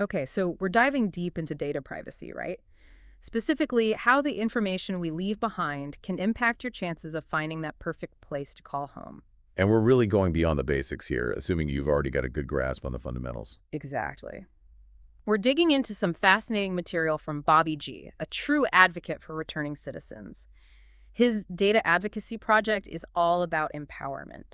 Okay, so we're diving deep into data privacy, right? Specifically, how the information we leave behind can impact your chances of finding that perfect place to call home. And we're really going beyond the basics here, assuming you've already got a good grasp on the fundamentals. Exactly. We're digging into some fascinating material from Bobby G., a true advocate for returning citizens. His data advocacy project is all about empowerment.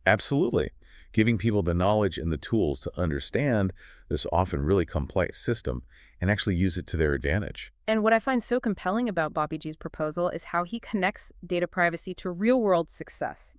Absolutely. Giving people the knowledge and the tools to understand this often really complex system and actually use it to their advantage. And what I find so compelling about Bobby G's proposal is how he connects data privacy to real-world success.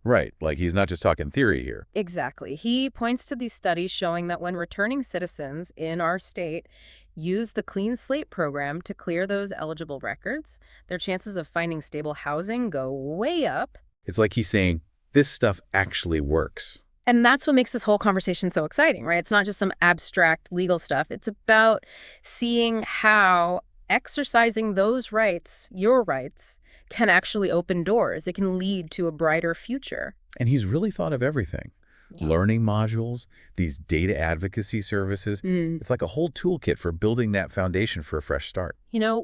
Right, like he's not just talking theory here. Exactly. He points to these studies showing that when returning citizens in our state use the Clean Slate program to clear those eligible records, their chances of finding stable housing go way up. It's like he's saying, this stuff actually works. And that's what makes this whole conversation so exciting, right? It's not just some abstract legal stuff. It's about seeing how exercising those rights, your rights, can actually open doors. It can lead to a brighter future. And he's really thought of everything. Yeah. Learning modules, these data advocacy services. It's like a whole toolkit for building that foundation for a fresh start.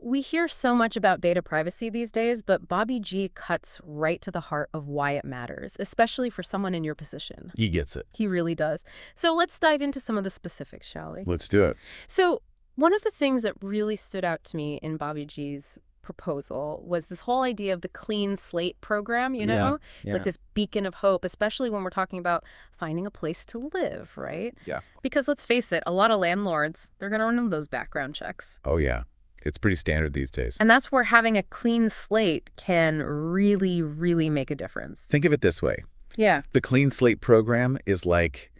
We hear so much about data privacy these days, but Bobby G cuts right to the heart of why it matters, especially for someone in your position. He gets it. He really does. So let's dive into some of the specifics, shall we? Let's do it. So one of the things that really stood out to me in Bobby G's proposal was this whole idea of the Clean Slate program, Yeah. It's like this beacon of hope, especially when we're talking about finding a place to live, right? Yeah. Because let's face it, a lot of landlords, they're going to run those background checks. Oh, yeah. It's pretty standard these days. And that's where having a clean slate can really, really make a difference. Think of it this way. Yeah. The Clean Slate program is like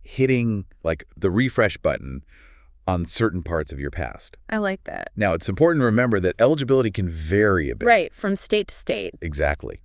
hitting the refresh button on certain parts of your past. I like that. Now, it's important to remember that eligibility can vary a bit. Right, from state to state. Exactly.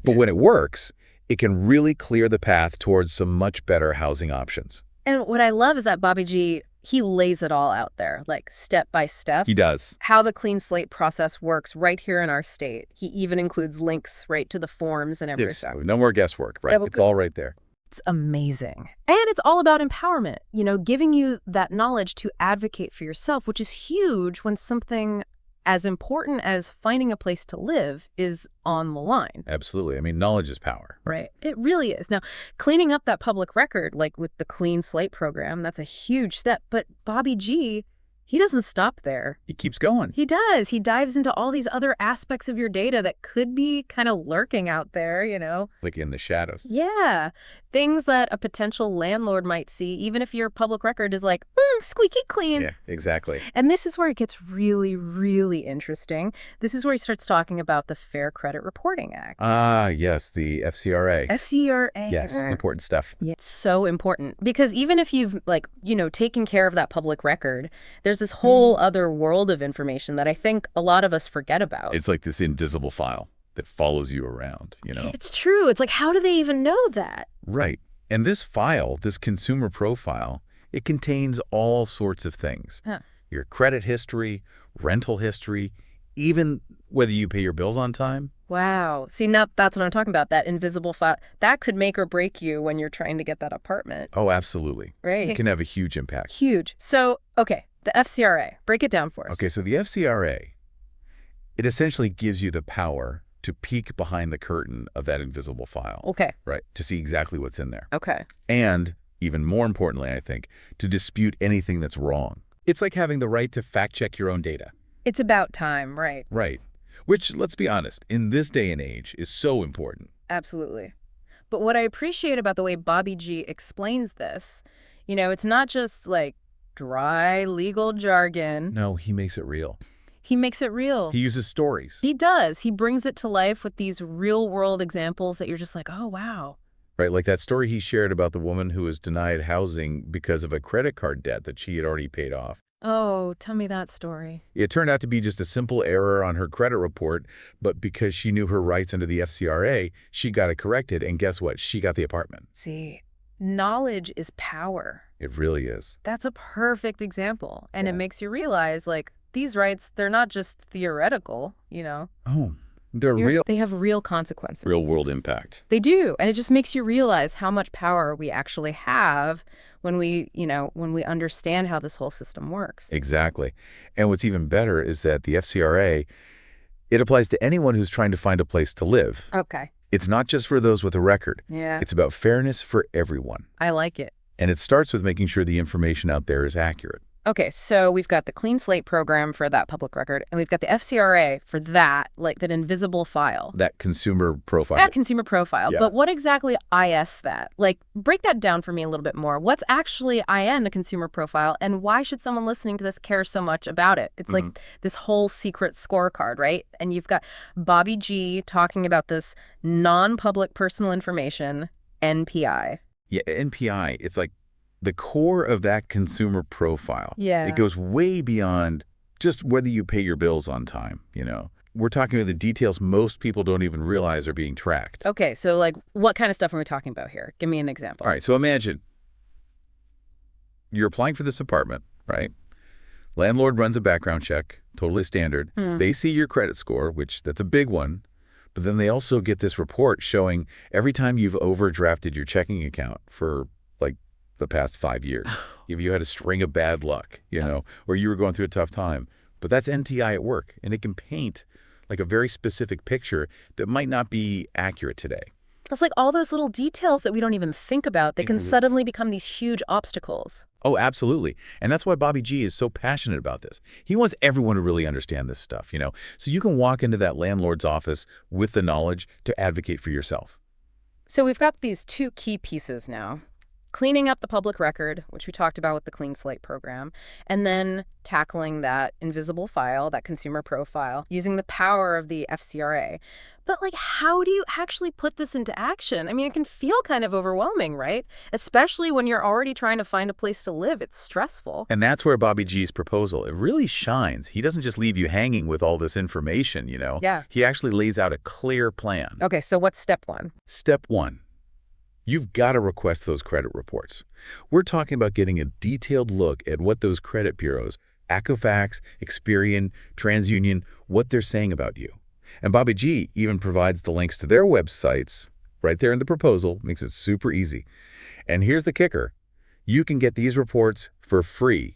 But when it works, it can really clear the path towards some much better housing options. And what I love is that Bobby G, he lays it all out there, like step by step. He does. How the Clean Slate process works right here in our state. He even includes links right to the forms and everything. Yes. No more guesswork, right? Yeah, It's all right there. It's amazing. And it's all about empowerment, giving you that knowledge to advocate for yourself, which is huge when something as important as finding a place to live is on the line. Absolutely. I mean, knowledge is power. Right. It really is. Now, cleaning up that public record, like with the Clean Slate program, that's a huge step. But Bobby G, he doesn't stop there. He keeps going. He does. He dives into all these other aspects of your data that could be kind of lurking out there, Like in the shadows. Yeah. Things that a potential landlord might see, even if your public record is like, squeaky clean. Yeah, exactly. And this is where it gets really, really interesting. This is where he starts talking about the Fair Credit Reporting Act. Ah, yes, the FCRA. FCRA. Yes, important stuff. Yeah, it's so important because even if you've taken care of that public record, there's this whole other world of information that I think a lot of us forget about. It's like this invisible file that follows you around, It's true. It's like, how do they even know that? Right. And this file, this consumer profile, it contains all sorts of things. Huh. Your credit history, rental history, even whether you pay your bills on time. Wow. See, now that's what I'm talking about, that invisible file. That could make or break you when you're trying to get that apartment. Oh, absolutely. Right. It can have a huge impact. Huge. So, okay, the FCRA. Break it down for us. Okay, so the FCRA, it essentially gives you the power to peek behind the curtain of that invisible file. Okay. Right, to see exactly what's in there. Okay. And, even more importantly, I think, to dispute anything that's wrong. It's like having the right to fact-check your own data. It's about time, right? Right. Which, let's be honest, in this day and age is so important. Absolutely. But what I appreciate about the way Bobby G explains this, it's not just like dry legal jargon. No, he makes it real. He makes it real. He uses stories. He does. He brings it to life with these real-world examples that you're just like, oh, wow. Right, like that story he shared about the woman who was denied housing because of a credit card debt that she had already paid off. Oh, tell me that story. It turned out to be just a simple error on her credit report, but because she knew her rights under the FCRA, she got it corrected, and guess what? She got the apartment. See, knowledge is power. It really is. That's a perfect example. And Yeah. it makes you realize, these rights, they're not just theoretical, Oh, they're real. They have real consequences. Real world impact. They do. And it just makes you realize how much power we actually have when we understand how this whole system works. Exactly. And what's even better is that the FCRA, it applies to anyone who's trying to find a place to live. Okay. It's not just for those with a record. Yeah. It's about fairness for everyone. I like it. And it starts with making sure the information out there is accurate. Okay, so we've got the Clean Slate program for that public record, and we've got the FCRA for that, like that invisible file. That consumer profile. That consumer profile. Yeah. But what exactly IS that? Like, break that down for me a little bit more. What's actually IN the consumer profile, and why should someone listening to this care so much about it? It's like this whole secret scorecard, right? And you've got Bobby G talking about this non-public personal information, NPI. Yeah, NPI, it's like the core of that consumer profile. Yeah. It goes way beyond just whether you pay your bills on time, We're talking about the details most people don't even realize are being tracked. Okay, so like what kind of stuff are we talking about here? Give me an example. All right, so imagine you're applying for this apartment, right? Landlord runs a background check, totally standard. They see your credit score, which that's a big one, but then they also get this report showing every time you've overdrafted your checking account for like the past 5 years. If you had a string of bad luck, or you were going through a tough time. But that's NTI at work, and it can paint like a very specific picture that might not be accurate today. It's like all those little details that we don't even think about that can suddenly become these huge obstacles. Oh, absolutely. And that's why Bobby G is so passionate about this. He wants everyone to really understand this stuff, so you can walk into that landlord's office with the knowledge to advocate for yourself. So we've got these two key pieces now. Cleaning up the public record, which we talked about with the Clean Slate program, and then tackling that invisible file, that consumer profile, using the power of the FCRA. But like, how do you actually put this into action? I mean, it can feel kind of overwhelming, right? Especially when you're already trying to find a place to live. It's stressful. And that's where Bobby G's proposal, it really shines. He doesn't just leave you hanging with all this information, Yeah. He actually lays out a clear plan. Okay, so what's step one? Step one. You've got to request those credit reports. We're talking about getting a detailed look at what those credit bureaus, Equifax, Experian, TransUnion, what they're saying about you. And Bobby G even provides the links to their websites right there in the proposal, makes it super easy. And here's the kicker. You can get these reports for free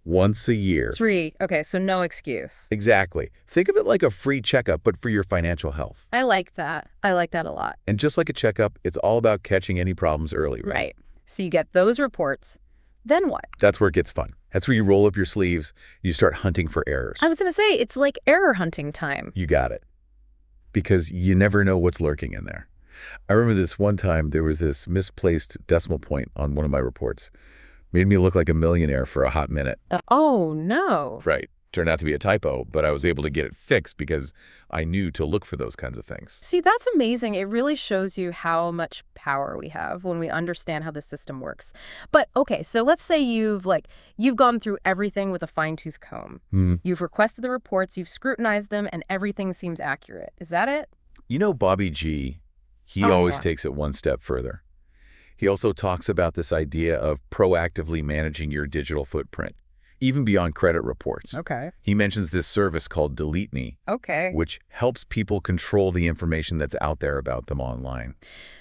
once a year. Free. Okay, so no excuse. Exactly. Think of it like a free checkup, but for your financial health. I like that. I like that a lot. And just like a checkup, it's all about catching any problems early, right? Right. So you get those reports. Then what? That's where it gets fun. That's where you roll up your sleeves, you start hunting for errors. I was going to say, it's like error hunting time. You got it. Because you never know what's lurking in there. I remember this one time, there was this misplaced decimal point on one of my reports. Made me look like a millionaire for a hot minute. Oh, no. Right. Turned out to be a typo, but I was able to get it fixed because I knew to look for those kinds of things. See, that's amazing. It really shows you how much power we have when we understand how the system works. But okay, so let's say you've gone through everything with a fine-tooth comb. You've requested the reports, you've scrutinized them, and everything seems accurate. Is that it? Bobby G, he always takes it one step further. He also talks about this idea of proactively managing your digital footprint, even beyond credit reports. Okay. He mentions this service called Delete Me, Okay. which helps people control the information that's out there about them online.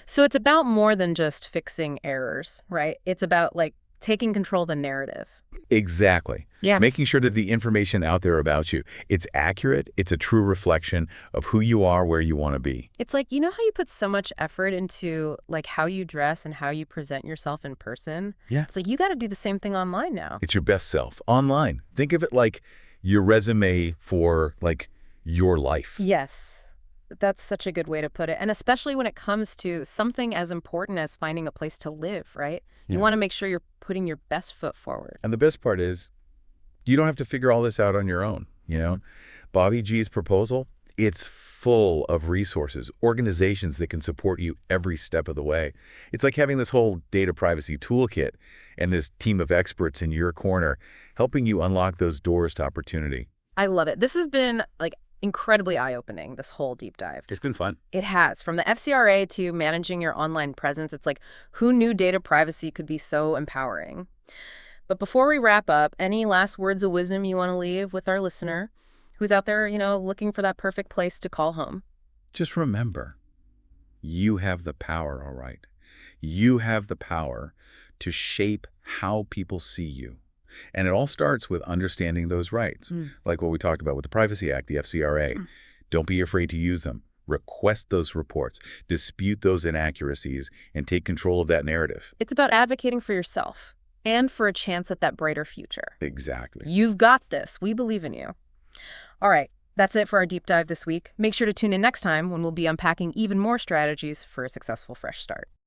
So it's about more than just fixing errors, right? It's about taking control of the narrative. Exactly. Yeah. Making sure that the information out there about you, it's accurate, it's a true reflection of who you are, where you want to be. It's like, how you put so much effort into how you dress and how you present yourself in person? Yeah. It's like you got to do the same thing online now. It's your best self online. Think of it like your resume for your life. Yes. That's such a good way to put it. And especially when it comes to something as important as finding a place to live, right? You want to make sure you're putting your best foot forward. And the best part is you don't have to figure all this out on your own, Bobby G's proposal, it's full of resources, organizations that can support you every step of the way. It's like having this whole data privacy toolkit and this team of experts in your corner helping you unlock those doors to opportunity. I love it. This has been incredibly eye-opening, this whole deep dive. It's been fun. It has. From the FCRA to managing your online presence, it's like, who knew data privacy could be so empowering? But before we wrap up, any last words of wisdom you want to leave with our listener who's out there, looking for that perfect place to call home? Just remember, you have the power, all right? You have the power to shape how people see you. And it all starts with understanding those rights, like what we talked about with the Privacy Act, the FCRA. Don't be afraid to use them. Request those reports, dispute those inaccuracies, and take control of that narrative. It's about advocating for yourself and for a chance at that brighter future. Exactly. You've got this. We believe in you. All right, that's it for our deep dive this week. Make sure to tune in next time when we'll be unpacking even more strategies for a successful fresh start.